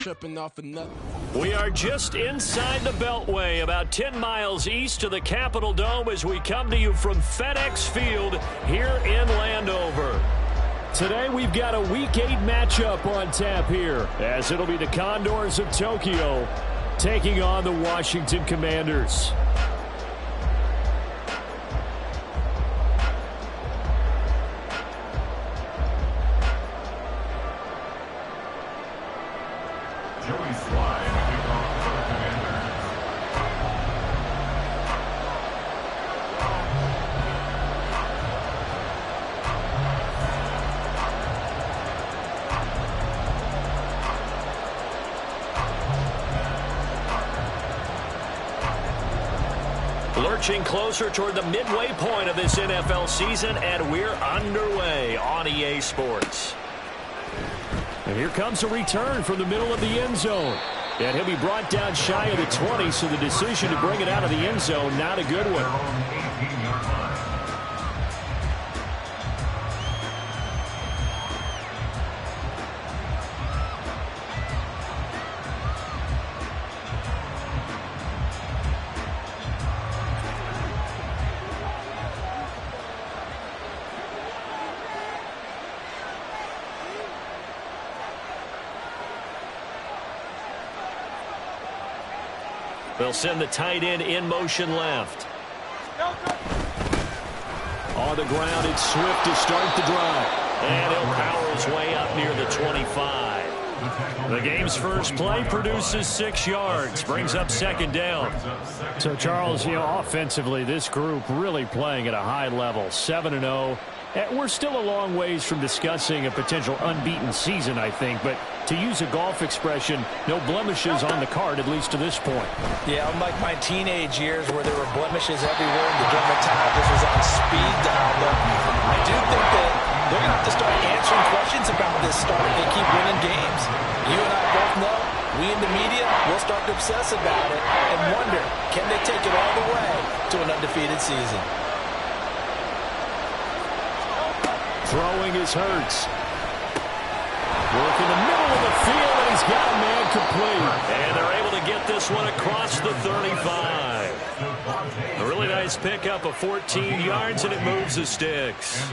Tripping off of nothing. We are just inside the Beltway, about 10 miles east of the Capitol Dome as we come to you from FedEx Field here in Landover. Today we've got a Week 8 matchup on tap here, as it'll be the Condors of Tokyo taking on the Washington Commanders. Lurching closer toward the midway point of this NFL season, and we're underway on EA Sports. And here comes a return from the middle of the end zone. And he'll be brought down shy of the 20, so the decision to bring it out of the end zone, not a good one. They'll send the tight end in motion left. On the ground, it's Swift to start the drive. And he'll power his way up near the 25. The game's first play produces 6 yards. Brings up second down. So, Charles, offensively, this group really playing at a high level. 7-0. We're still a long ways from discussing a potential unbeaten season, I think. But to use a golf expression, no blemishes on the card, at least to this point. Yeah, unlike my teenage years where there were blemishes everywhere in the game of time, this was on speed dial. But I do think that they're going to have to start answering questions about this start if they keep winning games. You and I both know, we in the media will start to obsess about it and wonder, can they take it all the way to an undefeated season? Throwing is Hurts. Work in the middle of the field, and he's got a man complete. And they're able to get this one across the 35. A really nice pickup of 14 yards, and it moves the sticks.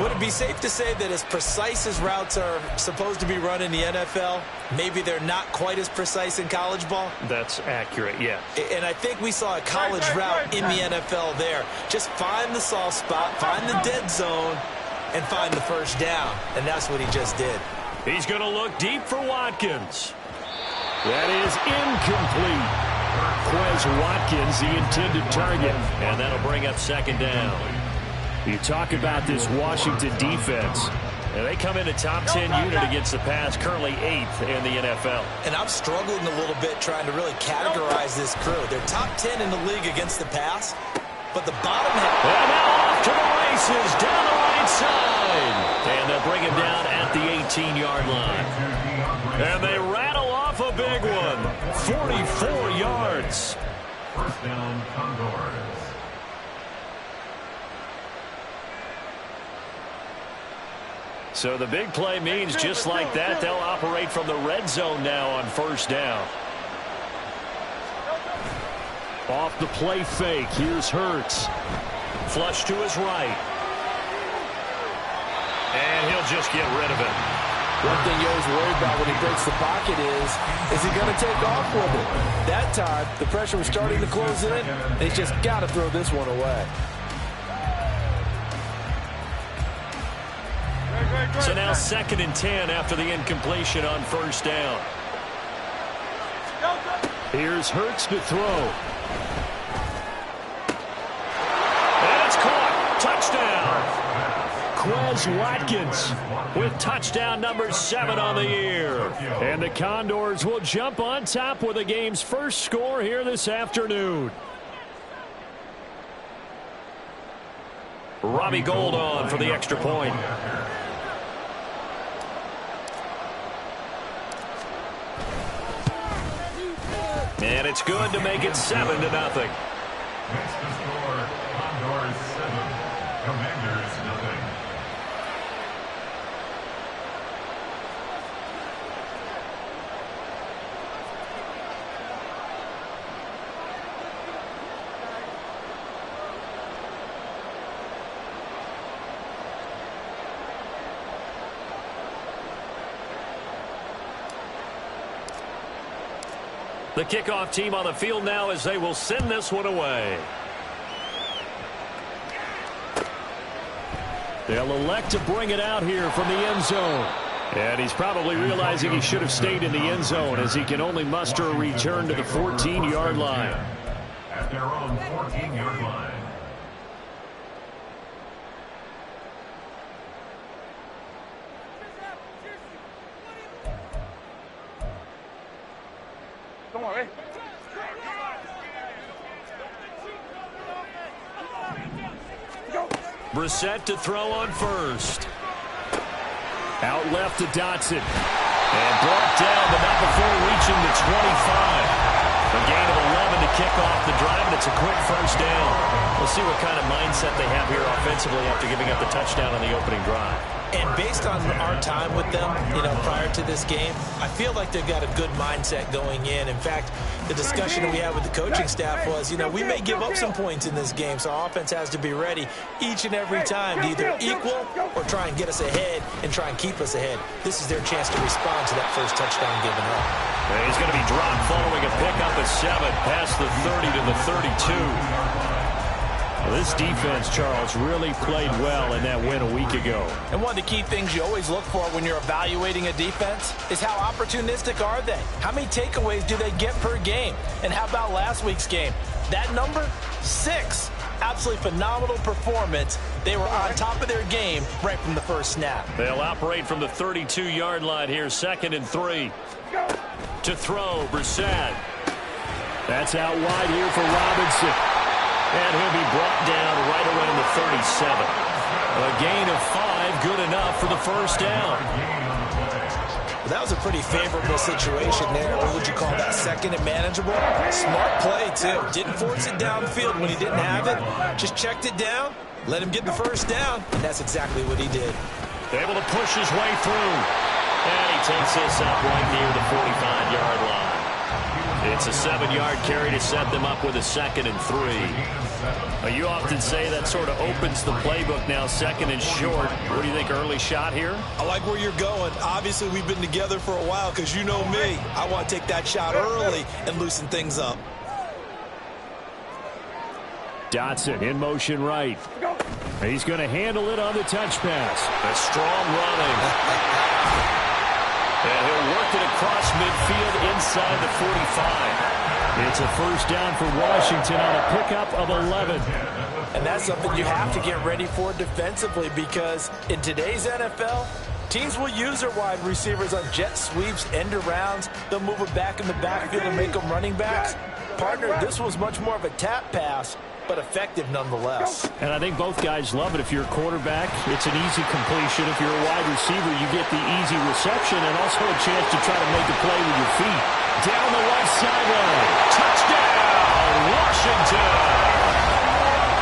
Would it be safe to say that as precise as routes are supposed to be run in the NFL, maybe they're not quite as precise in college ball? That's accurate, yeah. And I think we saw a college route in the NFL there. Just find the soft spot, find the dead zone, and find the first down. And that's what he just did. He's going to look deep for Watkins. That is incomplete. Quez Watkins, the intended target. And that'll bring up second down. You talk about this Washington defense. And they come in a top 10 unit against the pass, currently 8th in the NFL. And I'm struggling a little bit trying to really categorize this crew. They're top 10 in the league against the pass, but the bottom half. And now off to the races, down the right side. And they'll bring him down at the 18-yard line. And they rattle off a big one. 44 yards. First down, Condors. So the big play means just like that, they'll operate from the red zone now on first down. Off the play fake, here's Hurts. Flush to his right. And he'll just get rid of it. One thing you're always worried about when he breaks the pocket is he going to take off with it? That time, the pressure was starting to close in. They just got to throw this one away. So now 2nd and 10 after the incompletion on first down. Here's Hurts to throw. And it's caught. Touchdown. Quez Watkins with touchdown number 7 on the year. And the Condors will jump on top with the game's first score here this afternoon. Robbie Gould on for the extra point. And it's good to make it 7-0. Next to score, Condors 7, Commanders nothing. The kickoff team on the field now as they will send this one away. They'll elect to bring it out here from the end zone. And he's probably realizing he should have stayed in the end zone as he can only muster a return to the 14-yard line. At their own 14-yard line. Come on, hey. Brissett to throw on first. Out left to Dotson. And brought down, but not before reaching the 25. A gain of 11 to kick off the drive, and it's a quick first down. We'll see what kind of mindset they have here offensively after giving up the touchdown on the opening drive. And based on our time with them, prior to this game, I feel like they've got a good mindset going in. In fact, the discussion that we had with the coaching staff was, we may give up some points in this game, so our offense has to be ready each and every time to either equal or try and get us ahead and try and keep us ahead. This is their chance to respond to that first touchdown given up. And he's going to be dropped following a pickup of 7 past the 30 to the 32. Well, this defense, Charles, really played well in that win a week ago. And one of the key things you always look for when you're evaluating a defense is how opportunistic are they? How many takeaways do they get per game? And how about last week's game? That number, 6. Absolutely phenomenal performance. They were on top of their game right from the first snap. They'll operate from the 32-yard line here, 2nd and 3. To throw, Brissett. That's out wide here for Robinson. And he'll be brought down right around the 37. A gain of 5, good enough for the first down. Well, that was a pretty favorable situation there. What would you call that? 2nd and manageable? Smart play, too. Didn't force it downfield when he didn't have it. Just checked it down, let him get the first down, and that's exactly what he did. Able to push his way through. And he takes this up right near the 45-yard line. It's a 7-yard carry to set them up with a 2nd and 3. You often say that sort of opens the playbook now, 2nd and short. What do you think, early shot here? I like where you're going. Obviously, we've been together for a while because you know me. I want to take that shot early and loosen things up. Dotson in motion right. He's going to handle it on the touch pass. A strong running. And he'll work it across midfield inside the 45. It's a first down for Washington on a pickup of 11. And that's something you have to get ready for defensively because in today's NFL, teams will use their wide receivers on jet sweeps, end arounds. They'll move it back in the backfield and make them running backs. Partner, this was much more of a tap pass, but effective nonetheless. And I think both guys love it. If you're a quarterback, it's an easy completion. If you're a wide receiver, you get the easy reception and also a chance to try to make a play with your feet. Down the right sideline. Touchdown, Washington!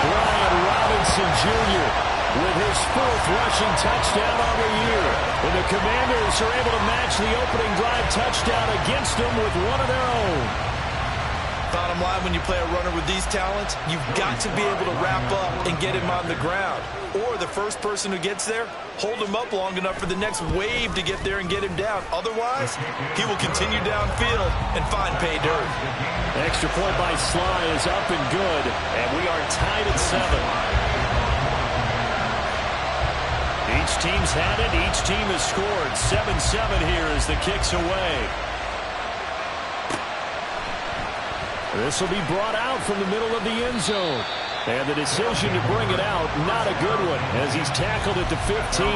Brian Robinson Jr. with his 4th rushing touchdown on the year. And the Commanders are able to match the opening drive touchdown against them with one of their own. Bottom line, when you play a runner with these talents, you've got to be able to wrap up and get him on the ground. Or the first person who gets there, hold him up long enough for the next wave to get there and get him down. Otherwise, he will continue downfield and find pay dirt. Extra point by Sly is up and good, and we are tied at 7. Each team's had it. Each team has scored. 7-7 here as the kick's away. This will be brought out from the middle of the end zone. And the decision to bring it out, not a good one, as he's tackled at the 15.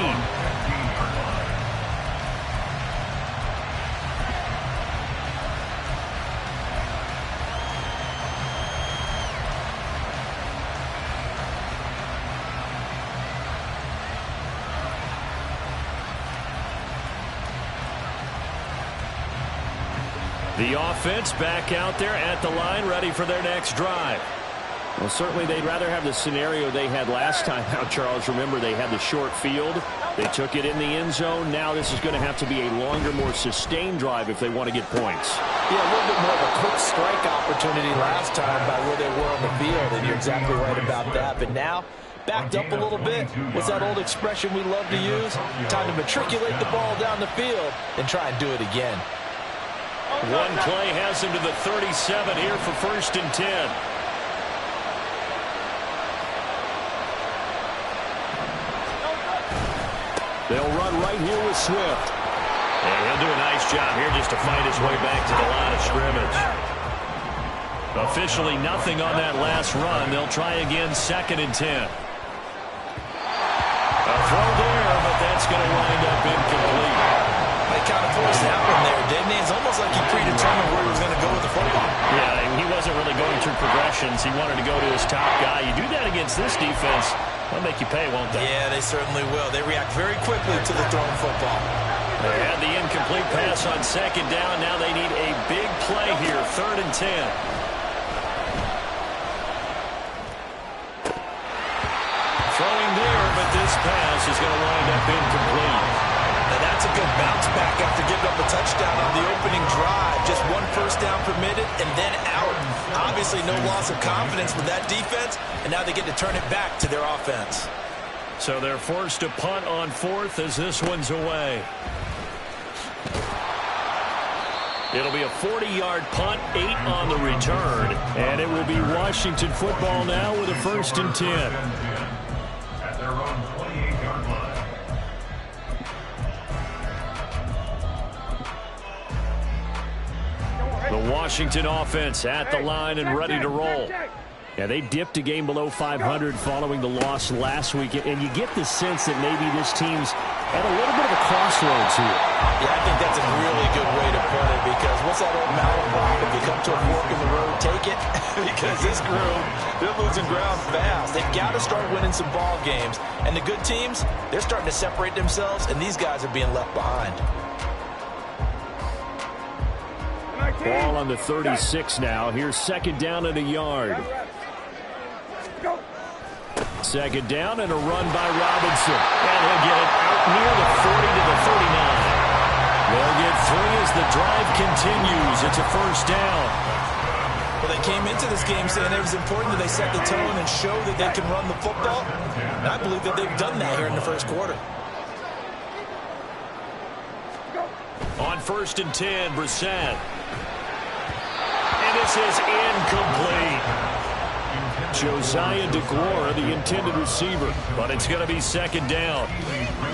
The offense back out there at the line, ready for their next drive. Well, certainly they'd rather have the scenario they had last time out, Charles. Remember, they had the short field. They took it in the end zone. Now this is going to have to be a longer, more sustained drive if they want to get points. Yeah, a little bit more of a quick strike opportunity last time by where they were on the field, and you're exactly right about that. But now, backed up a little bit. What's that old expression we love to use? Time to matriculate the ball down the field and try and do it again. One play has him to the 37 here for 1st and 10. They'll run right here with Swift. And he'll do a nice job here just to find his way back to the line of scrimmage. Officially nothing on that last run. They'll try again, 2nd and 10. A throw there, but that's going to wind up incomplete. They kind of forced that one there, didn't he? It's almost like he predetermined where he was going to go with the football. Yeah, and he wasn't really going through progressions. He wanted to go to his top guy. You do that against this defense, they'll make you pay, won't they? Yeah, they certainly will. They react very quickly to the thrown football. They had the incomplete pass on 2nd down. Now they need a big play here, 3rd and 10. Throwing there, but this pass is going to wind up incomplete. Now that's a good bounce back after giving up a touchdown on the opening drive. Just 1 first down permitted and then out. Obviously no loss of confidence with that defense, and now they get to turn it back to their offense. So they're forced to punt on 4th as this one's away. It'll be a 40-yard punt, 8 on the return, and it will be Washington football now with a 1st and 10. At their own 28-yard line. The Washington offense at the line and ready to roll. Yeah, they dipped a game below 500 following the loss last week, and you get the sense that maybe this team's at a little bit of a crossroads here. Yeah, I think that's a really good way to put it, because what's that old malaprop? If you come to a fork in the road, take it. Because this group, they're losing ground fast. They've got to start winning some ball games. And the good teams, they're starting to separate themselves, and these guys are being left behind. Ball on the 36 now. Here's 2nd down and a yard. 2nd down and a run by Robinson. And he'll get it out near the 40 to the 39. They'll get 3 as the drive continues. It's a 1st down. Well, they came into this game saying it was important that they set the tone and show that they can run the football. And I believe that they've done that here in the 1st quarter. On 1st and 10, Brissett. And this is incomplete. Josiah DeGuara, the intended receiver, but it's going to be 2nd down.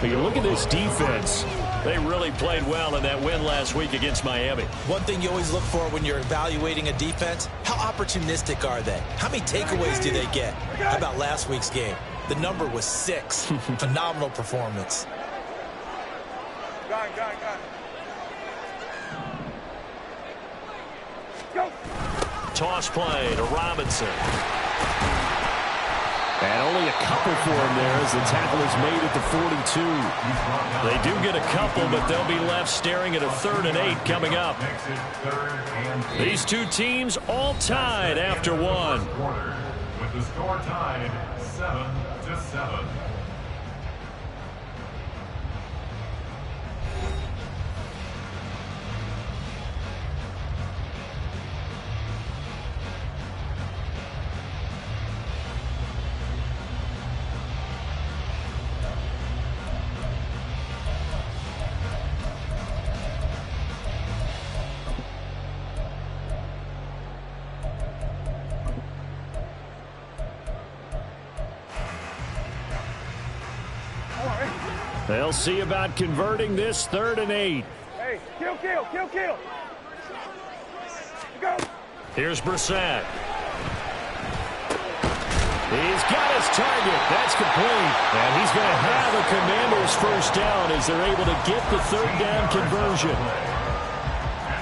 But you look at this defense. They really played well in that win last week against Miami. One thing you always look for when you're evaluating a defense, how opportunistic are they? How many takeaways do they get? How about last week's game? The number was 6. Phenomenal performance. Toss play to Robinson. And only a couple for him there as the tackle is made at the 42. They do get a couple, but they'll be left staring at a 3rd and 8 coming up. These two teams all tied after one. With the score tied 7-7. They'll see about converting this 3rd and 8. Hey, kill. Go. Here's Brissett. He's got his target. That's complete. And he's going to have a Commanders 1st down as they're able to get the 3rd down conversion.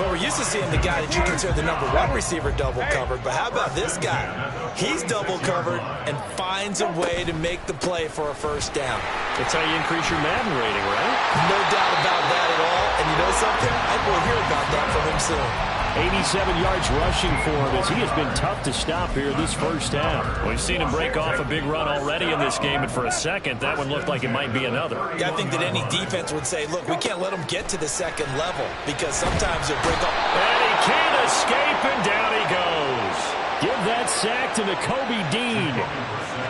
Well, we're used to seeing the guy that you consider the number 1 receiver double covered, but how about this guy? He's double covered and finds a way to make the play for a 1st down. That's how you increase your Madden rating, right? No doubt about that at all. And you know something? I will hear about that from him soon. 87 yards rushing for him as he has been tough to stop here this 1st down. We've seen him break off a big run already in this game, and for a second, that one looked like it might be another. Yeah, I think that any defense would say, look, we can't let him get to the 2nd level because sometimes he'll break off. And he can't escape, and down he goes. Give that sack to Nakobe Dean.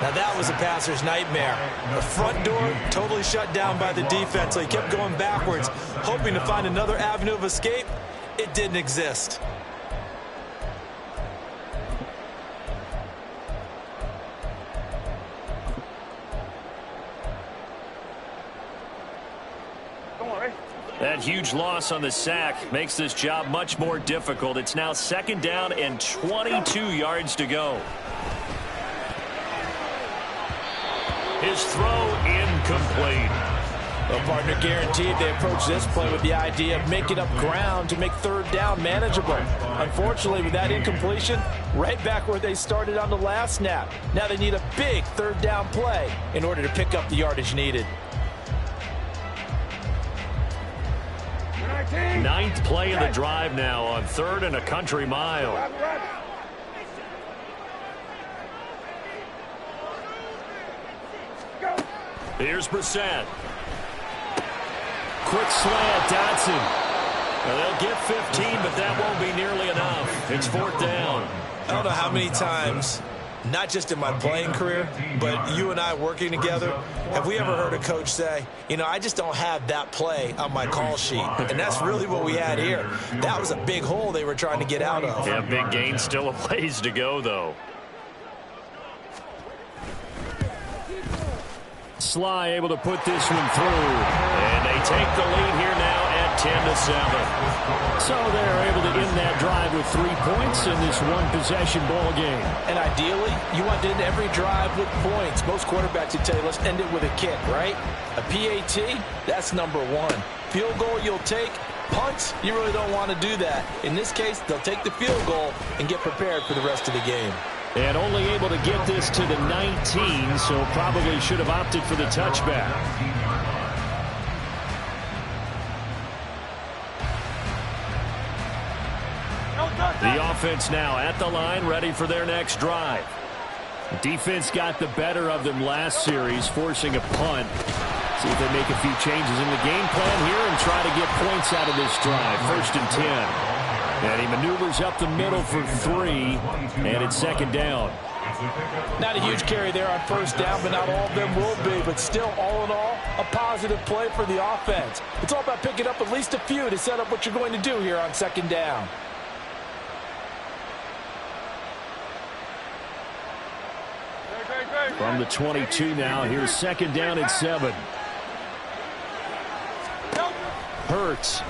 Now that was a passer's nightmare. The front door totally shut down by the defense, so he kept going backwards, hoping to find another avenue of escape. it didn't exist. That huge loss on the sack makes this job much more difficult. It's now 2nd down and 22 yards to go. His throw incomplete. Well, partner, guaranteed they approach this play with the idea of making up ground to make 3rd down manageable. Unfortunately, with that incompletion, right back where they started on the last snap. Now they need a big 3rd down play in order to pick up the yardage needed. 9th play of the drive now on 3rd and a country mile. Here's Brissett. Quick slant, Dotson. Well, they'll get 15, but that won't be nearly enough. It's 4th down. I don't know how many times, not just in my playing career, but you and I working together, have we ever heard a coach say, you know, I just don't have that play on my call sheet. And that's really what we had here. That was a big hole they were trying to get out of. Yeah, big gain, still a ways to go, though. Sly able to put this one through. And they take the lead here now at 10-7. So they're able to end that drive with 3 points in this one-possession ball game. And ideally, you want to end every drive with points. Most quarterbacks would tell you, let's end it with a kick, right? A PAT, that's number 1. Field goal you'll take. Punts, you really don't want to do that. In this case, they'll take the field goal and get prepared for the rest of the game. And only able to get this to the 19, so probably should have opted for the touchback. The offense now at the line, ready for their next drive. The defense got the better of them last series, forcing a punt. See if they make a few changes in the game plan here and try to get points out of this drive. 1st and 10. And he maneuvers up the middle for 3, and it's 2nd down. Not a huge carry there on 1st down, but not all of them will be. But still, all in all, a positive play for the offense. It's all about picking up at least a few to set up what you're going to do here on 2nd down. From the 22 now, here's 2nd down and 7. Hurts.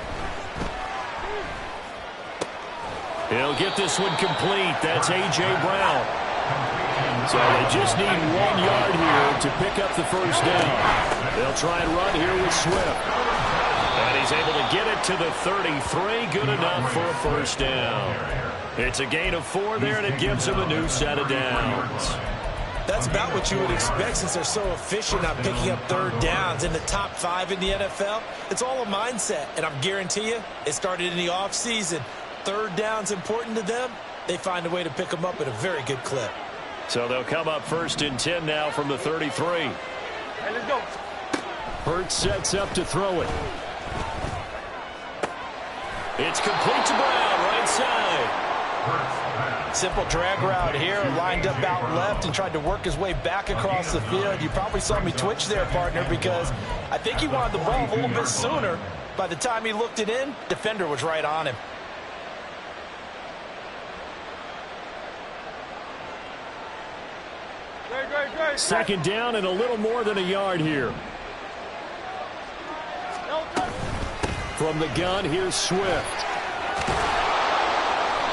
He'll get this one complete. That's A.J. Brown. So they just need 1 yard here to pick up the 1st down. They'll try and run here with Swift. And he's able to get it to the 33. Good enough for a 1st down. It's a gain of 4 there, and it gives them a new set of downs. That's about what you would expect since they're so efficient on picking up 3rd downs in the top 5 in the NFL. It's all a mindset, and I'm guarantee you it started in the offseason. 3rd down's important to them. They find a way to pick them up at a very good clip. So they'll come up 1st and 10 now from the 33. Hey, let's go. Hurts sets up to throw it. It's complete to Brown, right side. Simple drag route here, lined up out left and tried to work his way back across the field. You probably saw me twitch there, partner, because I think he wanted the ball a little bit sooner. By the time he looked it in, defender was right on him. Great. 2nd down and a little more than a yard here. From the gun, here's Swift.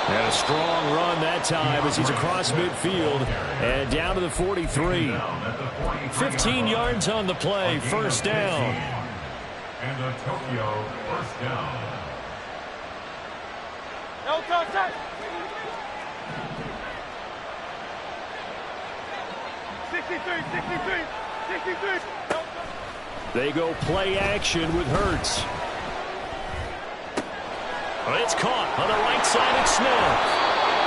And a strong run that time as he's across midfield and down to the 43. 15 yards on the play, 1st down. And the Tokyo 1st down. No contact. 63. They go play action with Hurts. It's caught on the right side of Smith.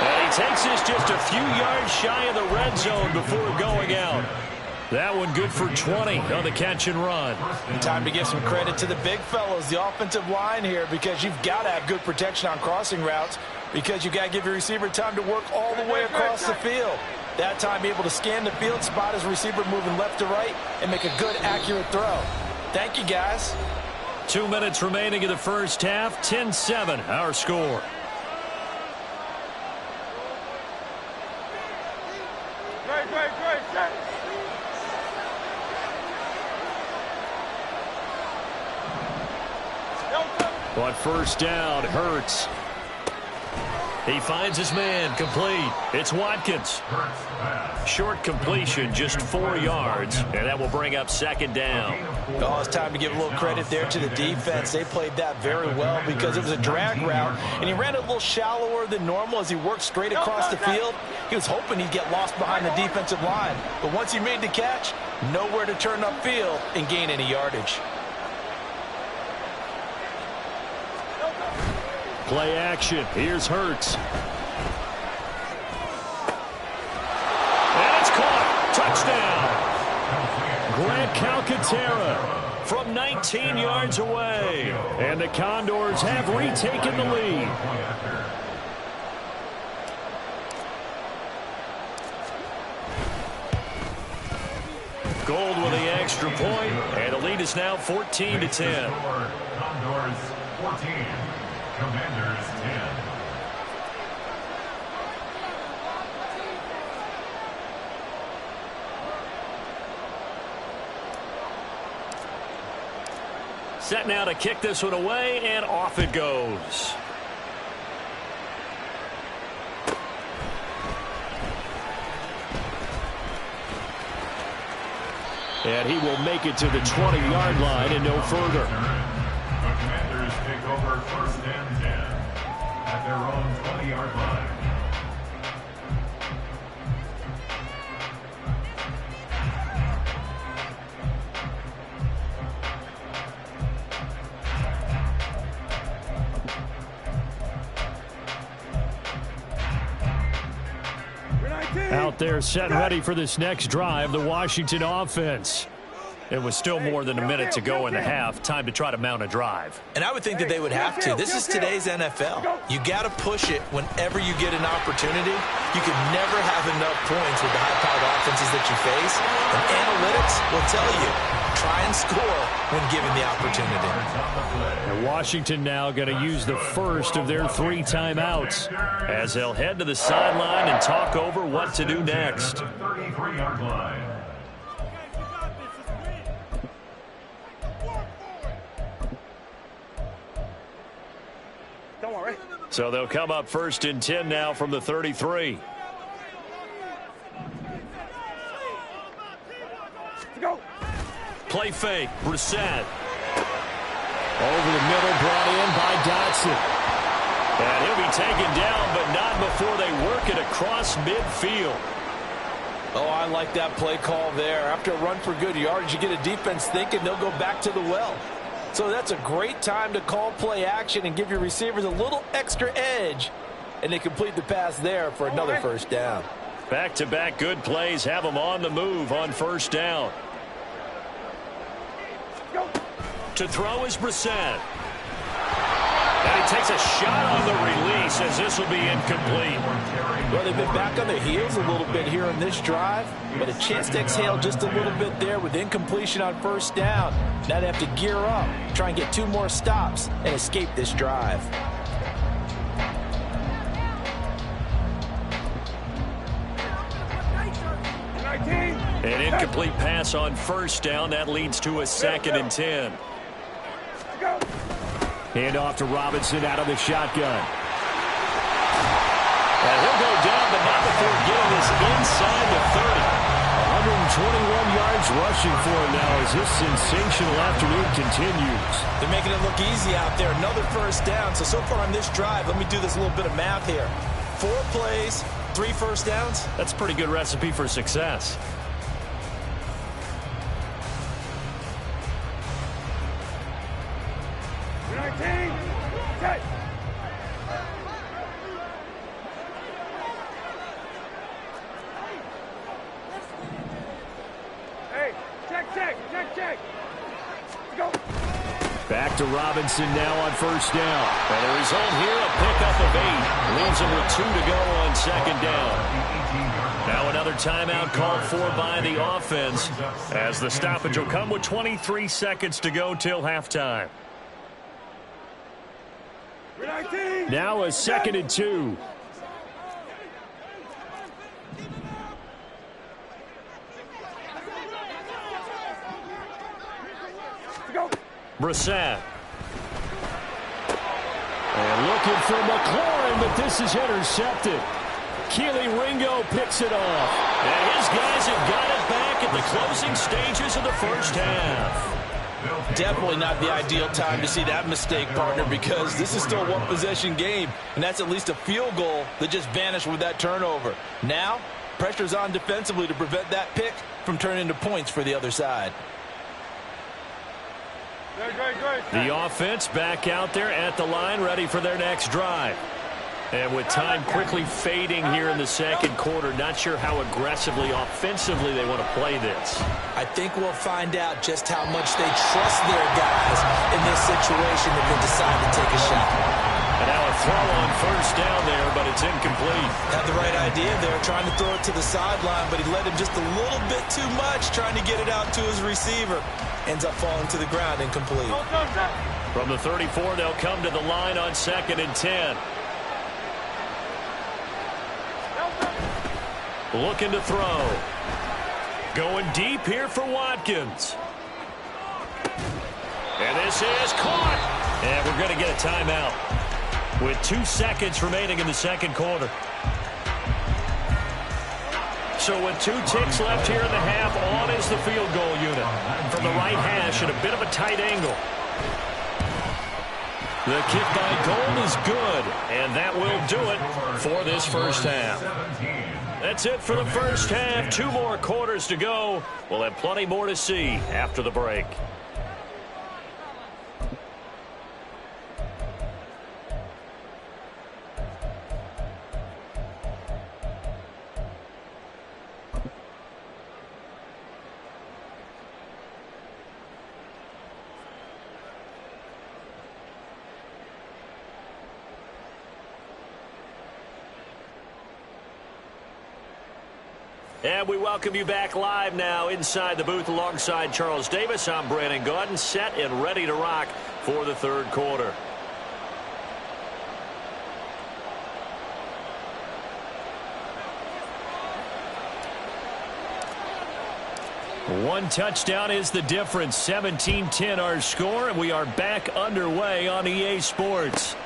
And he takes this just a few yards shy of the red zone before going out. That one good for 20 on the catch and run. Time to give some credit to the big fellows, the offensive line here, because you've got to have good protection on crossing routes, because you've got to give your receiver time to work all the way across the field. That time able to scan the field, spot his receiver moving left to right, and make a good, accurate throw. Thank you, guys. 2 minutes remaining in the first half. 10-7 our score. Great, set. On first down, Hurts. He finds his man, complete. It's Watkins. Short completion, just 4 yards, and that will bring up second down. Oh, it's time to give a little credit there to the defense. They played that very well because it was a drag route, and he ran a little shallower than normal as he worked straight across the field. He was hoping he'd get lost behind the defensive line, but once he made the catch, nowhere to turn upfield and gain any yardage. Play action. Here's Hurts. And it's caught. Touchdown. Grant Calcaterra from 19 yards away. And the Condors have retaken the lead. Gold with the extra point, and the lead is now 14-10. Condors 14. Commanders 10. Set now to kick this one away, and off it goes. And he will make it to the 20-yard line and no further. The Commanders take over first and 10 at their own 20-yard line. Out there set and ready for this next drive, the Washington offense. It was still more than a minute to go in the half. Time to try to mount a drive. And I would think that they would have to. This is today's NFL. You got to push it whenever you get an opportunity. You can never have enough points with the high-powered offenses that you face. And analytics will tell you, try and score when given the opportunity. And Washington now going to use the first of their 3 timeouts as they'll head to the sideline and talk over what to do next. 33-yard line. So they'll come up first and 10 now from the 33. Go. Play fake, Brissett. Over the middle, brought in by Dotson. And he'll be taken down, but not before they work it across midfield. Oh, I like that play call there. After a run for good yards, you get a defense thinking they'll go back to the well. So that's a great time to call play action and give your receivers a little extra edge. And they complete the pass there for another first down. Back-to-back good plays have them on the move on first down. To throw is Brissett. And he takes a shot on the release as this will be incomplete. Well, they've been back on their heels a little bit here in this drive, but a chance to exhale just a little bit there with incompletion on first down. Now they have to gear up, try and get 2 more stops, and escape this drive. An incomplete pass on first down. That leads to a 2nd and 10. Hand off to Robinson out of the shotgun. And he'll go down, but not before getting this inside the 30. 121 yards rushing for him now as this sensational afternoon continues. They're making it look easy out there. Another first down. So far on this drive, let me do this little bit of math here. 4 plays, 3 first downs. That's a pretty good recipe for success. Back to Robinson now on first down. And the result here, a pickup of 8. Leaves him with 2 to go on second down. Now another timeout called for by the offense as the stoppage will come with 23 seconds to go till halftime. Now a 2nd and 2. Brissett. And looking for McLaurin, but this is intercepted. Keely Ringo picks it off. And his guys have got it back at the closing stages of the first half. Definitely not the ideal time to see that mistake, partner, because this is still a one-possession game, and that's at least a field goal that just vanished with that turnover. Now, pressure's on defensively to prevent that pick from turning into points for the other side. The offense back out there at the line, ready for their next drive. And with time quickly fading here in the second quarter, not sure how aggressively, offensively they want to play this. I think we'll find out just how much they trust their guys in this situation if they decide to take a shot. And now a throw on first down there, but it's incomplete. Had the right idea there, trying to throw it to the sideline, but he led him just a little bit too much, trying to get it out to his receiver. Ends up falling to the ground, incomplete. From the 34, they'll come to the line on 2nd and 10. Looking to throw. Going deep here for Watkins. And this is caught. And we're going to get a timeout with 2 seconds remaining in the second quarter. So with 2 ticks left here in the half, on is the field goal unit. From the right hash at a bit of a tight angle. The kick by Gold is good, and that will do it for this first half. That's it for the first half. 2 more quarters to go. We'll have plenty more to see after the break. And we welcome you back live now inside the booth alongside Charles Davis. I'm Brandon Gaudin, set and ready to rock for the third quarter. One touchdown is the difference. 17-10 our score, and we are back underway on EA Sports.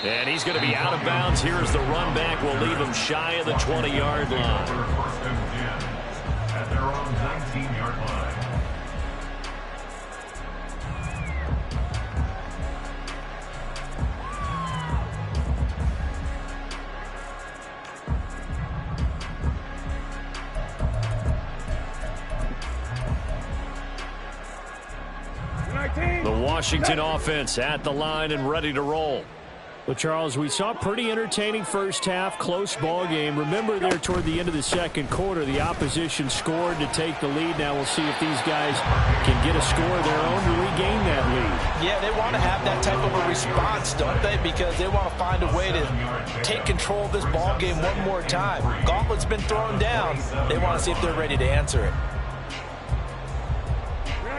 And he's going to be out of bounds here as the run back will leave him shy of the 20-yard line. First and 10 at their own 19-yard line. The Washington offense at the line and ready to roll. Well, Charles, we saw a pretty entertaining first half, close ball game. Remember there toward the end of the second quarter, the opposition scored to take the lead. Now we'll see if these guys can get a score of their own to regain that lead. Yeah, they want to have that type of a response, don't they? Because they want to find a way to take control of this ball game one more time. Gauntlet's been thrown down. They want to see if they're ready to answer it.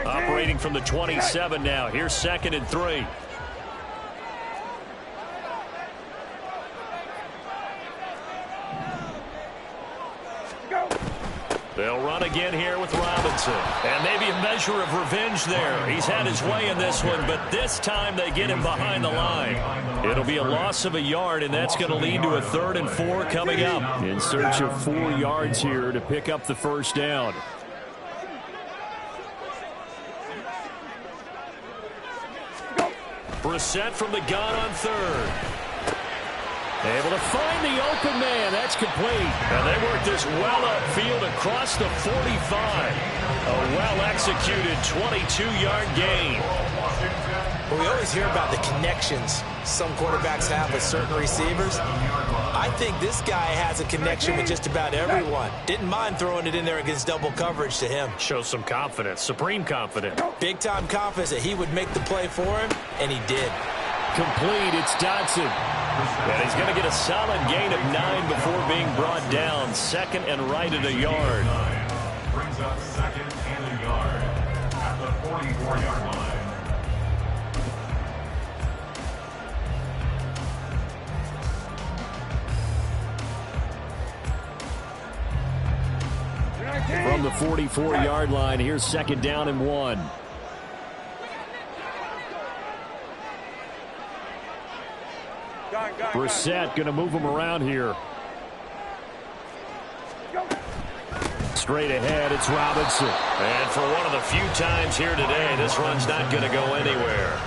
Operating from the 27 now. Here's 2nd and 3. They'll run again here with Robinson. And maybe a measure of revenge there. He's had his way in this one, but this time they get him behind the line. It'll be a loss of a yard, and that's going to lead to a 3rd and 4 coming up. In search of 4 yards here to pick up the first down. Brissett from the gun on 3rd. Able to find the open man. That's complete. And they work this well upfield across the 45. A well-executed 22-yard gain. Well, we always hear about the connections some quarterbacks have with certain receivers. I think this guy has a connection with just about everyone. Didn't mind throwing it in there against double coverage to him. Shows some confidence, supreme confidence. Big-time confidence that he would make the play for him, and he did. Complete, it's Dotson. And he's going to get a solid gain of 9 before being brought down. 2nd and right at a yard. Brings up 2nd and a yard at the 44-yard line. From the 44-yard line, here's 2nd down and 1. Brissett going to move him around here. Straight ahead, it's Robinson. And for one of the few times here today, this run's not going to go anywhere.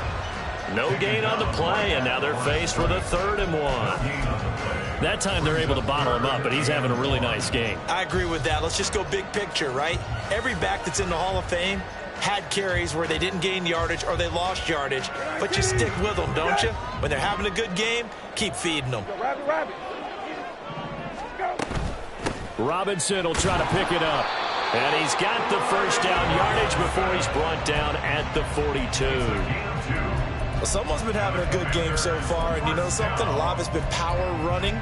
No gain on the play, and now they're faced with a 3rd and 1. That time they're able to bottle him up, but he's having a really nice game. I agree with that. Let's just go big picture, right? Every back that's in the Hall of Fame had carries where they didn't gain yardage or they lost yardage, but you stick with them, don't you? When they're having a good game, keep feeding them. Robinson will try to pick it up. And he's got the 1st down yardage before he's brought down at the 42. Well, someone's been having a good game so far, and you know something? A lot of it's been power running.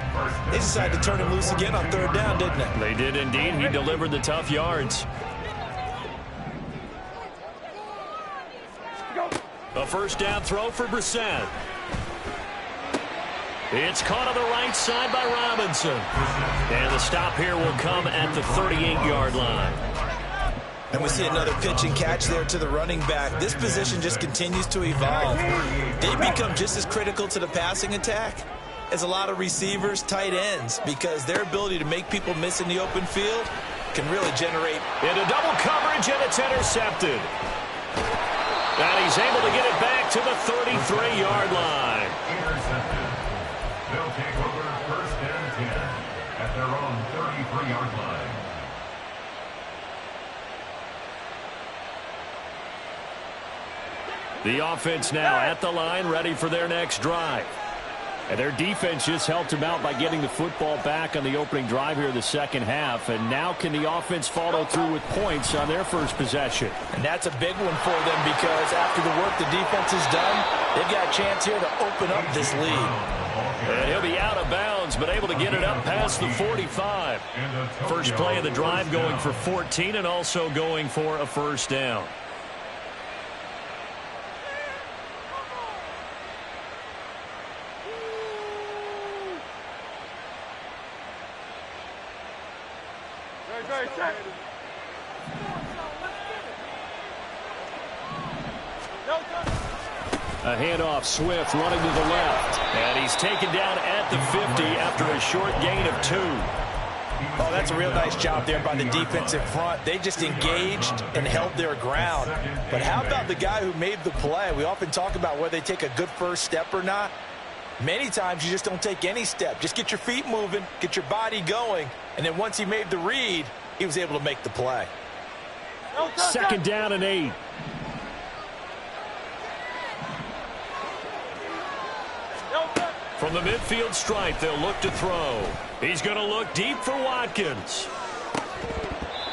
They decided to turn him loose again on 3rd down, didn't they? They did indeed. He delivered the tough yards. A 1st down throw for Brissett. It's caught on the right side by Robinson. And the stop here will come at the 38-yard line. And we see another pitch and catch there to the running back. This position just continues to evolve. They become just as critical to the passing attack as a lot of receivers, tight ends, because their ability to make people miss in the open field can really generate. Into double coverage, and it's intercepted. And he's able to get it back to the 33-yard line. Intercepted. They'll take over 1st and 10 at their own 33-yard line. The offense now at the line, ready for their next drive. And their defense just helped them out by getting the football back on the opening drive here in the 2nd half. And now can the offense follow through with points on their first possession? And that's a big one for them because after the work the defense has done, they've got a chance here to open up this lead. And he'll be out of bounds, but able to get it up past the 45. First play of the drive going for 14 and also going for a 1st down. A handoff, Swift running to the left. And he's taken down at the 50 after a short gain of 2. Oh, that's a real nice job there by the defense in front. They just engaged and held their ground. But how about the guy who made the play? We often talk about whether they take a good first step or not. Many times you just don't take any step. Just get your feet moving, get your body going, and then once he made the read, he was able to make the play. 2nd down and 8. From the midfield stripe, they'll look to throw. He's going to look deep for Watkins.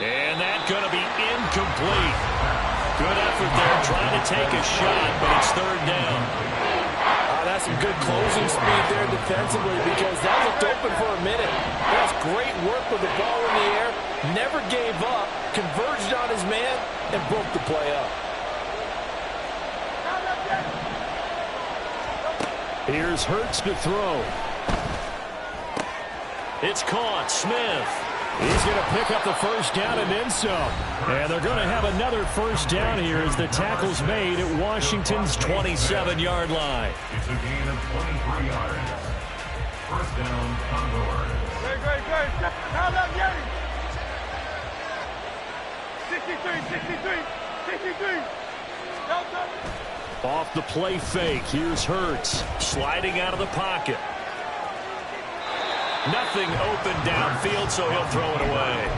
And that's going to be incomplete. Good effort there trying to take a shot, but it's 3rd down. That's some good closing speed there defensively because that looked open for a minute. That's great work with the ball in the air. Never gave up, converged on his man, and broke the play up. Here's Hurts to throw. It's caught. Smith. He's going to pick up the 1st down and then some. And they're going to have another 1st down here as the tackle's made at Washington's 27-yard line. It's a gain of 23 yards. 1st down on board. Great. How about Yeti? 63. Delta. Off the play fake. Here's Hurts sliding out of the pocket. Nothing open downfield, so he'll throw it away.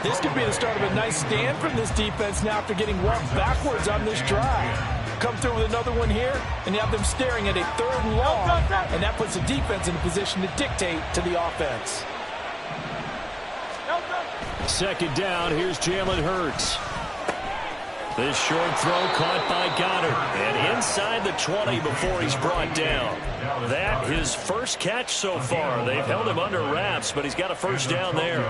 This could be the start of a nice stand from this defense now after getting walked backwards on this drive. Come through with another one here, and you have them staring at a 3rd and long, and that puts the defense in a position to dictate to the offense. 2nd down, here's Jalen Hurts. This short throw caught by Goddard. And inside the the 20 before he's brought down. That his first catch so far. They've held him under wraps, but he's got a first down there.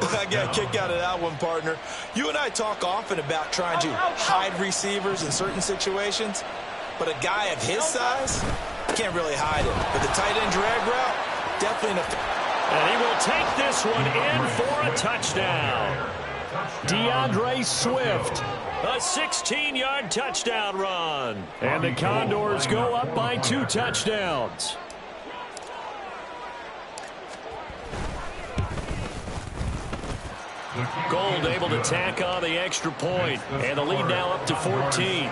I got a kick out of that one, partner. You and I talk often about trying to hide receivers in certain situations, but a guy of his size can't really hide it. But the tight end drag route, definitely And he will take this one in for a touchdown. DeAndre Swift, a 16-yard touchdown run. And the Condors go up by 2 touchdowns. Gold able to tack on the extra point, and the lead now up to 14.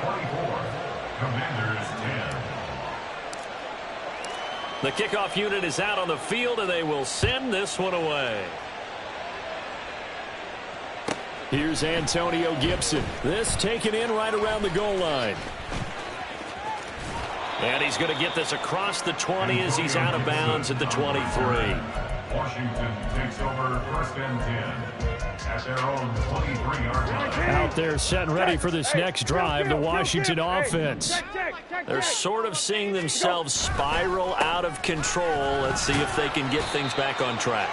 Commanders 10. The kickoff unit is out on the field, and they will send this one away. Here's Antonio Gibson. This taken in right around the goal line. And he's going to get this across the 20 as he's out of bounds at the 23. Washington takes over 1st and 10 at their own 23-yard line. Out there set and ready for this next drive, the Washington offense. They're sort of seeing themselves spiral out of control. Let's see if they can get things back on track.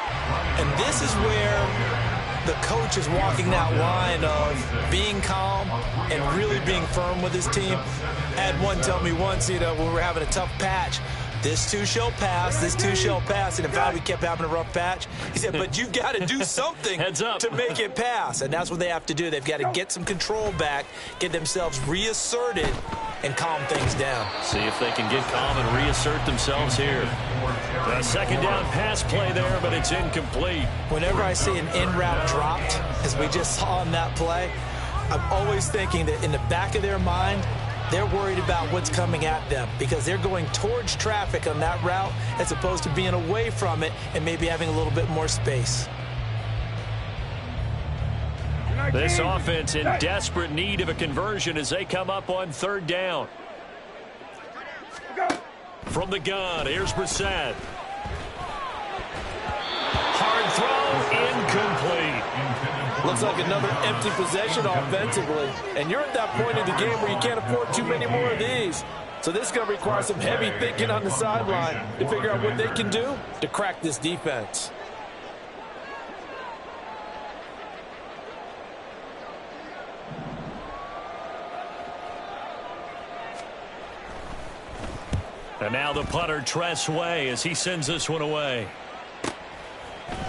And this is where the coach is walking that line of being calm and really being firm with his team. I had one tell me once, when we were having a tough patch, this too shall pass, this too shall pass. And in fact, we kept having a rough patch. He said, but you've got to do something to make it pass. And that's what they have to do. They've got to get some control back, get themselves reasserted, and calm things down. See if they can get calm and reassert themselves here. A second down pass play there, but it's incomplete. Whenever I see an in-route dropped, as we just saw on that play, I'm always thinking that in the back of their mind, they're worried about what's coming at them because they're going towards traffic on that route as opposed to being away from it and maybe having a little bit more space. This offense in desperate need of a conversion as they come up on 3rd down. From the gun, here's Brissett. Hard throw, incomplete. Looks like another empty possession offensively. And you're at that point in the game where you can't afford too many more of these. So this is going to require some heavy thinking on the sideline to figure out what they can do to crack this defense. And now the punter, Tress Way, as he sends this one away.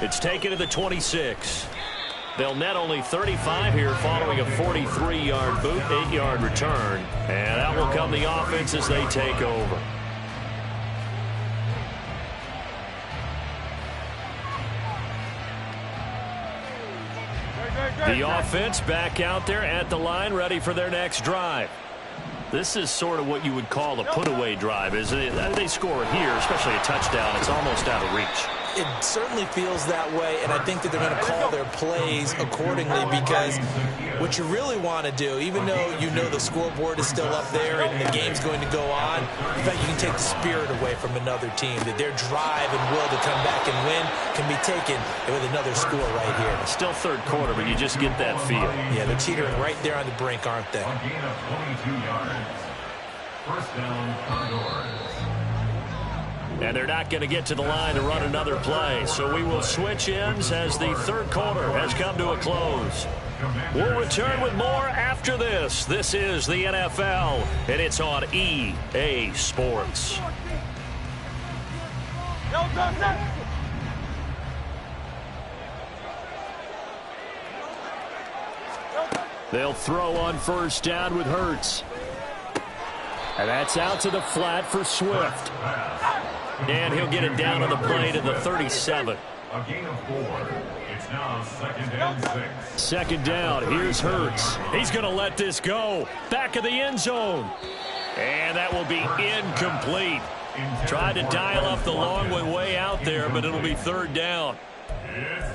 It's taken to the 26. They'll net only 35 here following a 43-yard boot, 8-yard return. And that will come the offense as they take over. The offense back out there at the line, ready for their next drive. This is sort of what you would call a put-away drive, isn't it? They score here, especially a touchdown. It's almost out of reach. It certainly feels that way, and I think that they're going to call their plays accordingly because what you really want to do, even though you know the scoreboard is still up there and the game's going to go on, in fact, you can take the spirit away from another team, that their drive and will to come back and win can be taken with another score right here. It's still 3rd quarter, but you just get that feel. Yeah, they're teetering right there on the brink, aren't they? A gain of 22 yards. 1st down, Condors. And they're not going to get to the line to run another play. So we will switch ends as the 3rd quarter has come to a close. We'll return with more after this. This is the NFL, and it's on EA Sports. They'll throw on 1st down with Hurts. And that's out to the flat for Swift. And he'll get it down on the play to the 37. A gain of 4. It's now 2nd and 6. 2nd down. Here's Hurts. He's going to let this go. Back of the end zone. And that will be incomplete. Tried to dial up the long one way out there, but it'll be 3rd down.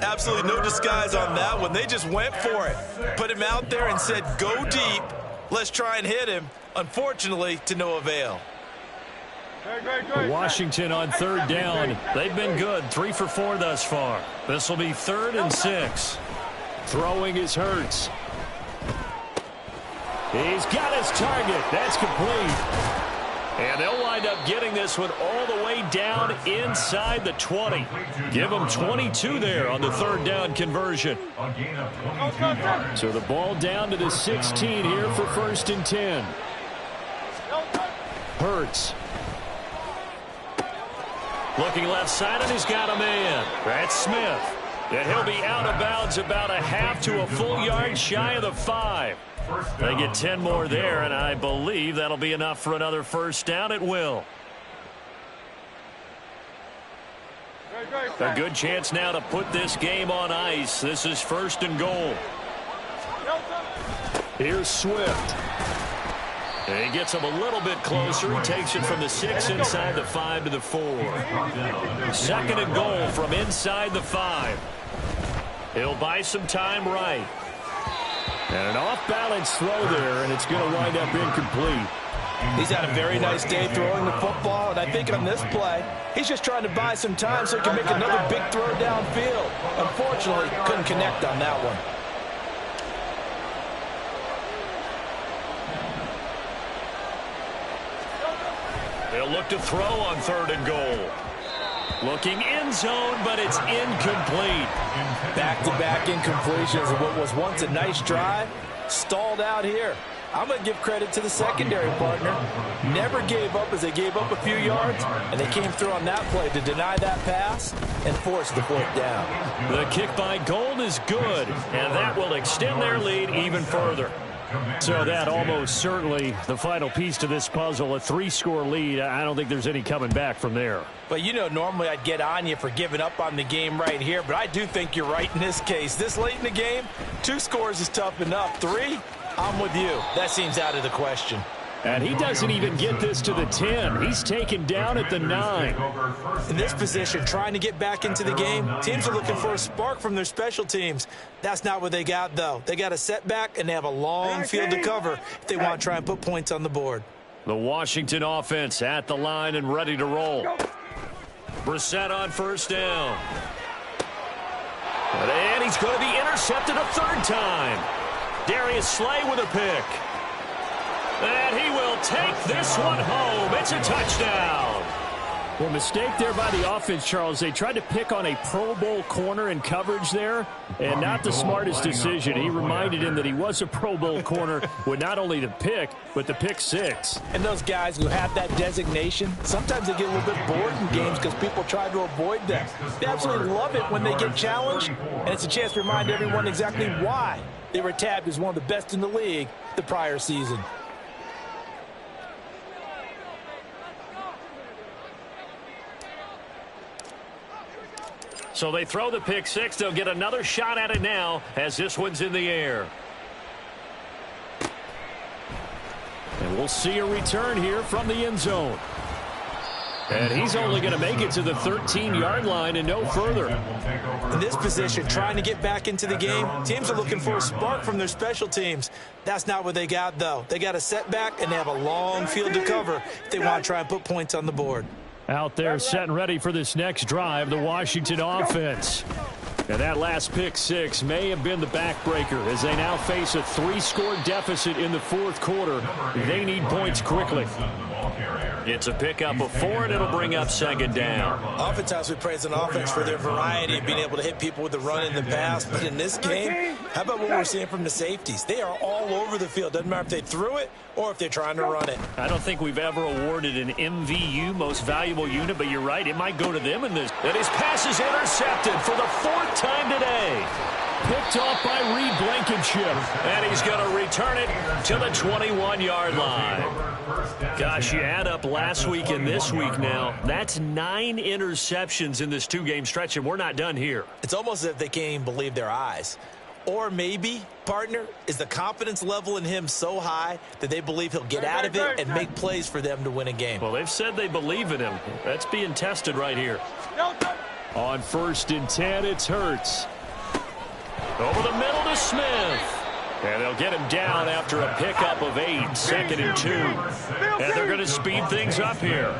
Absolutely no disguise on that one. They just went for it. Put him out there and said, go deep. Let's try and hit him. Unfortunately, to no avail. Washington on 3rd down. They've been good, 3 for 4 thus far. This will be 3rd and 6. Throwing is Hurts. He's got his target. That's complete. And they'll wind up getting this one all the way down inside the 20. Give them 22 there on the third down conversion. So the ball down to the 16 here for 1st and 10. Hurts. Looking left side, and he's got a man. That's Smith. And he'll be out of bounds about a half to a full yard shy of the 5. They get 10 more there, and I believe that'll be enough for another first down. It will. A good chance now to put this game on ice. This is 1st and goal. Here's Swift. And he gets him a little bit closer. He takes it from the 6 inside the 5 to the 4. 2nd and goal from inside the 5. He'll buy some time right. And an off-balance throw there, and it's going to wind up incomplete. He's had a very nice day throwing the football, and I think on this play, he's just trying to buy some time so he can make another big throw downfield. Unfortunately, couldn't connect on that one. They'll look to throw on 3rd and goal. Looking end zone, but it's incomplete. Back-to-back incompletions of what was once a nice drive, stalled out here. I'm going to give credit to the secondary partner. Never gave up as they gave up a few yards, and they came through on that play to deny that pass and force the 4th down. The kick by Gold is good, and that will extend their lead even further. So that almost certainly the final piece to this puzzle, a 3-score lead. I don't think there's any coming back from there. But, you know, normally I'd get on you for giving up on the game right here, but I do think you're right in this case. This late in the game, 2 scores is tough enough. 3, I'm with you. That seems out of the question. And he doesn't even get this to the 10. He's taken down at the 9. In this position, trying to get back into the game, teams are looking for a spark from their special teams. That's not what they got, though. They got a setback, and they have a long field to cover if they want to try and put points on the board. The Washington offense at the line and ready to roll. Brissett on 1st down. And he's going to be intercepted a 3rd time. Darius Slay with a pick. And he will take this one home. It's a touchdown. Well, mistake there by the offense, Charles. They tried to pick on a Pro Bowl corner in coverage there, and not the smartest decision. He reminded him that he was a Pro Bowl corner with not only the pick, but the pick 6. And those guys who have that designation, sometimes they get a little bit bored in games because people try to avoid them. They absolutely love it when they get challenged, and it's a chance to remind everyone exactly why they were tabbed as one of the best in the league the prior season. So they throw the pick 6. They'll get another shot at it now as this one's in the air. And we'll see a return here from the end zone. And he's only going to make it to the 13-yard line and no further. In this position, trying to get back into the game, teams are looking for a spark from their special teams. That's not what they got, though. They got a setback, and they have a long field to cover if they want to try and put points on the board. Out there set and ready for this next drive, the Washington offense. And that last pick 6 may have been the backbreaker as they now face a 3-score deficit in the 4th quarter. They need points quickly. It's a pickup of 4, and it'll bring up 2nd down. Oftentimes we praise an offense for their variety of being able to hit people with the run and the pass. But in this game, how about what we're seeing from the safeties? They are all over the field. Doesn't matter if they threw it or if they're trying to run it. I don't think we've ever awarded an MVU, most valuable unit, but you're right, it might go to them in this. And his pass is intercepted for the 4th time today. Picked off by Reed Blankenship. And he's going to return it to the 21-yard line. Gosh, you add up last week and this week now. That's 9 interceptions in this 2-game stretch, and we're not done here. It's almost as if they can't even believe their eyes. Or maybe, partner, is the confidence level in him so high that they believe he'll get out of it and make plays for them to win a game. Well, they've said they believe in him. That's being tested right here. On 1st and 10, it's Hurts. Over the middle to Smith. And they'll get him down after a pickup of 8, 2nd and 2. And they're going to speed things up here.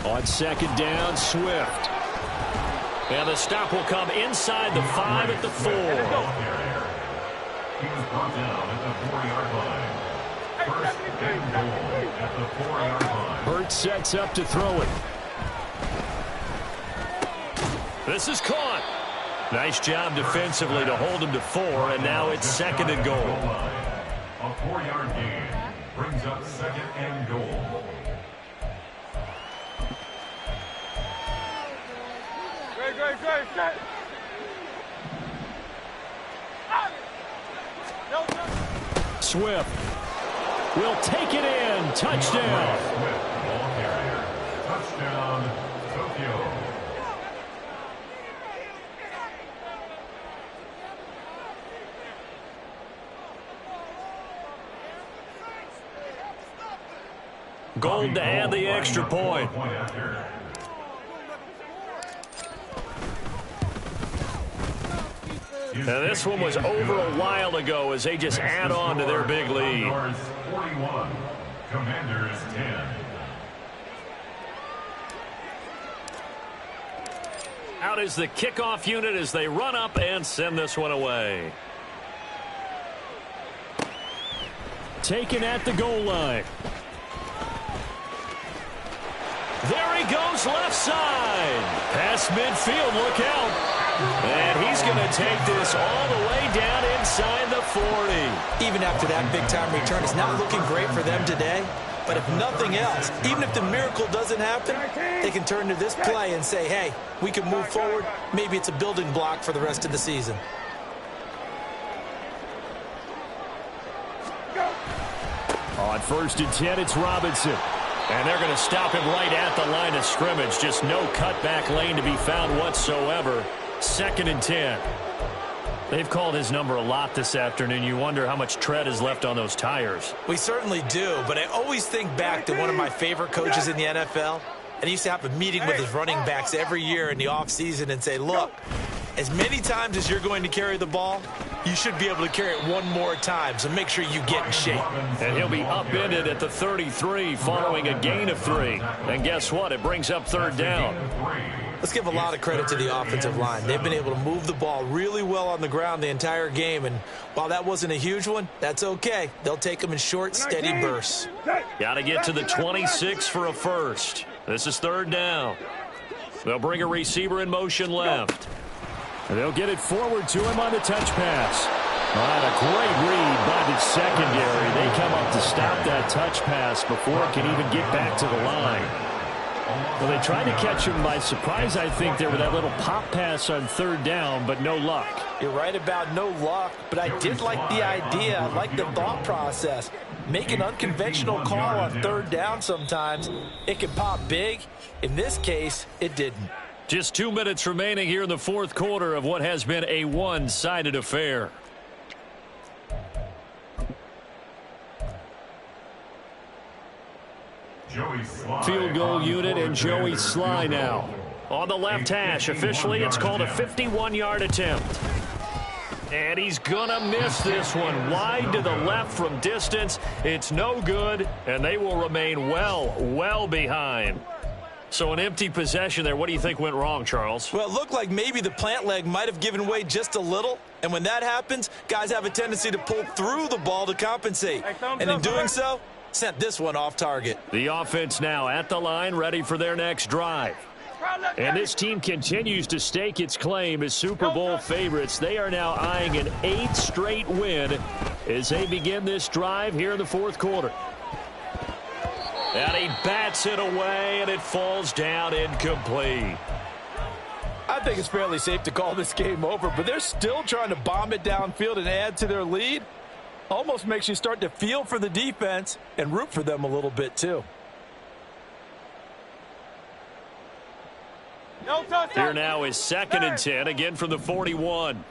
On 2nd down, Swift. And the stop will come inside the 5 at the 4. He was brought down at the 4-yard line. 1st and goal. at the 4-yard line. Hurts sets up to throw it. This is caught. Nice job defensively to hold him to 4, and now it's 2nd and goal. A 4-yard gain brings up 2nd and goal. Great, set. Swift will take it in. Touchdown. Swift, ball carrier. Touchdown, Tokyo. Gold to add the extra point. Now this one was over a while ago as they just add on to their big lead. 41, Commanders 10. Out is the kickoff unit as they run up and send this one away. Taken at the goal line. There he goes, left side. Past midfield, look out. And he's going to take this all the way down inside the 40. Even after that big-time return, it's not looking great for them today. But if nothing else, even if the miracle doesn't happen, they can turn to this play and say, hey, we can move forward. Maybe it's a building block for the rest of the season. On 1st and 10, it's Robinson. And they're going to stop him right at the line of scrimmage. Just no cutback lane to be found whatsoever. 2nd and 10. They've called his number a lot this afternoon. You wonder how much tread is left on those tires. We certainly do, but I always think back to one of my favorite coaches in the NFL. And he used to have a meeting with his running backs every year in the offseason and say, look, as many times as you're going to carry the ball, you should be able to carry it one more time, so make sure you get in shape. And he'll be upended at the 33 following a gain of 3. And guess what? It brings up 3rd down. Let's give a lot of credit to the offensive line. They've been able to move the ball really well on the ground the entire game, and while that wasn't a huge one, that's okay. They'll take them in short, steady bursts. Got to get to the 26 for a first. This is 3rd down. They'll bring a receiver in motion left. And they'll get it forward to him on the touch pass. And a great read by the secondary. They come up to stop that touch pass before it can even get back to the line. Well, they tried to catch him by surprise, I think, there with that little pop pass on 3rd down, but no luck. You're right about no luck, but I did like the idea. I like the thought process. Make an unconventional call on 3rd down sometimes. It can pop big. In this case, it didn't. Just 2 minutes remaining here in the 4th quarter of what has been a one-sided affair. Field goal unit and Joey Sly now. On the left hash, officially it's called a 51-yard attempt. And he's gonna miss this one. Wide to the left from distance. It's no good, and they will remain well behind. So an empty possession there. What do you think went wrong, Charles? Well, it looked like maybe the plant leg might have given way just a little. And when that happens, guys have a tendency to pull through the ball to compensate. And in doing so, sent this one off target. The offense now at the line, ready for their next drive. And this team continues to stake its claim as Super Bowl favorites. They are now eyeing an 8th straight win as they begin this drive here in the 4th quarter. And he bats it away, and it falls down incomplete. I think it's fairly safe to call this game over, but they're still trying to bomb it downfield and add to their lead. Almost makes you start to feel for the defense and root for them a little bit, too. Here now is 2nd and 10, again from the 41.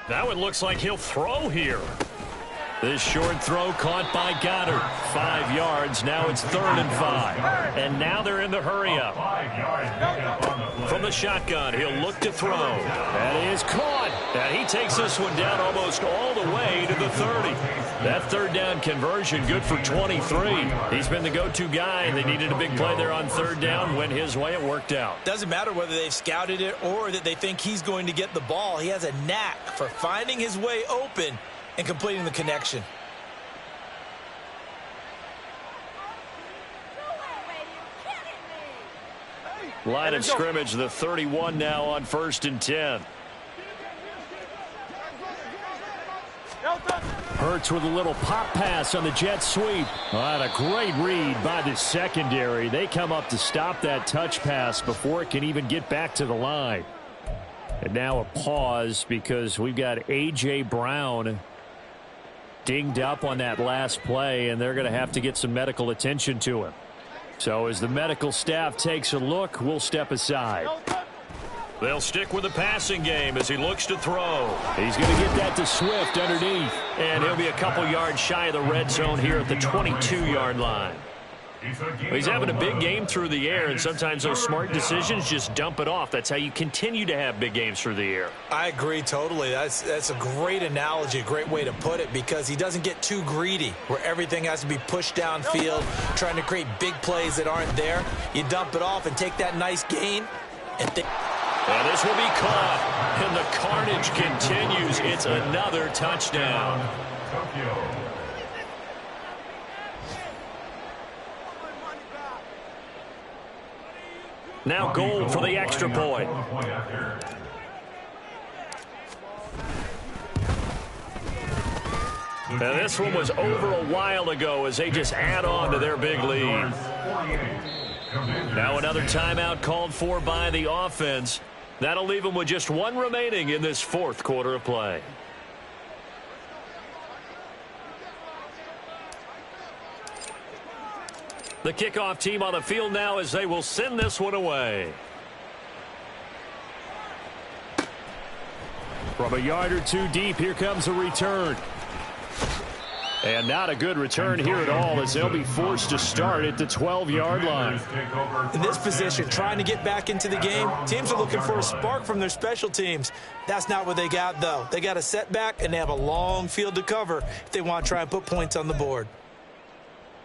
Now it looks like he'll throw here. This short throw caught by Goddard. 5 yards. Now it's 3rd and 5. And now they're in the hurry-up. From the shotgun, he'll look to throw. That is caught. And he takes this one down almost all the way to the 30. That 3rd down conversion good for 23. He's been the go-to guy. They needed a big play there on 3rd down. Went his way. It worked out. Doesn't matter whether they've scouted it or that they think he's going to get the ball. He has a knack for finding his way open and completing the connection. Line of scrimmage, the 31 now on 1st and 10. Hurts with a little pop pass on the jet sweep. What a great read by the secondary. They come up to stop that touch pass before it can even get back to the line. And now a pause because we've got A.J. Brown dinged up on that last play, and they're going to have to get some medical attention to him. So as the medical staff takes a look, we'll step aside. They'll stick with the passing game as he looks to throw. He's going to get that to Swift underneath. And he'll be a couple yards shy of the red zone here at the 22-yard line. He's having a big game through the air, and sometimes those smart decisions just dump it off. That's how you continue to have big games through the air. I agree totally. That's a great analogy, a great way to put it, because he doesn't get too greedy where everything has to be pushed downfield, trying to create big plays that aren't there. You dump it off and take that nice gain. And this will be caught, and the carnage continues. It's another touchdown. Now Gold for the extra point. And this one was over a while ago as they just add on to their big lead. Now another timeout called for by the offense. That'll leave them with just one remaining in this fourth quarter of play. The kickoff team on the field now as they will send this one away. From a yard or two deep, here comes a return. And not a good return here at all as they'll be forced to start at the 12-yard line. In this position, trying to get back into the game, teams are looking for a spark from their special teams. That's not what they got, though. They got a setback, and they have a long field to cover if they want to try and put points on the board.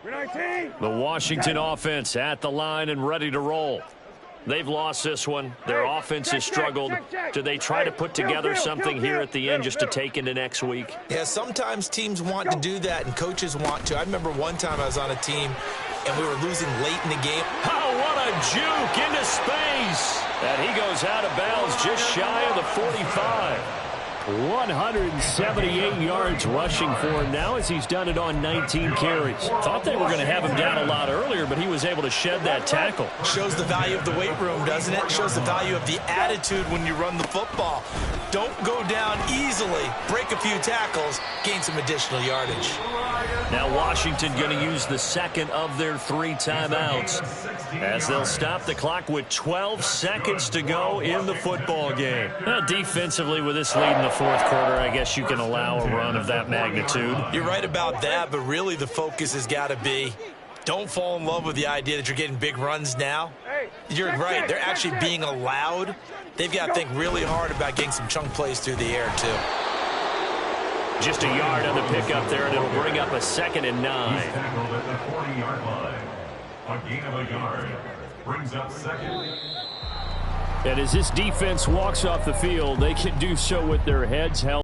The Washington offense at the line and ready to roll. They've lost this one. Their offense has struggled. Do they try to put together something here at the end just to take into next week? Yeah, sometimes teams want to do that and coaches want to. I remember one time I was on a team and we were losing late in the game. Oh, what a juke into space. And he goes out of bounds just shy of the 45. 178 yards rushing for him now as he's done it on 19 carries. Thought they were going to have him down a lot earlier, but he was able to shed that tackle. Shows the value of the weight room, doesn't it? Shows the value of the attitude when you run the football. Don't go down easily. Break a few tackles. Gain some additional yardage. Now Washington going to use the second of their 3 timeouts as they'll stop the clock with 12 seconds to go in the football game. Defensively, with this lead in the fourth quarter, I guess you can allow a run of that magnitude. You're right about that, but really the focus has got to be don't fall in love with the idea that you're getting big runs now. You're right. They're actually being allowed. They've got to think really hard about getting some chunk plays through the air, too. Just a yard on the pickup there, and it'll bring up a 2nd and 9. He's tackled at the 40-yard line. A gain of a yard brings up 2nd. And as this defense walks off the field, they can do so with their heads held.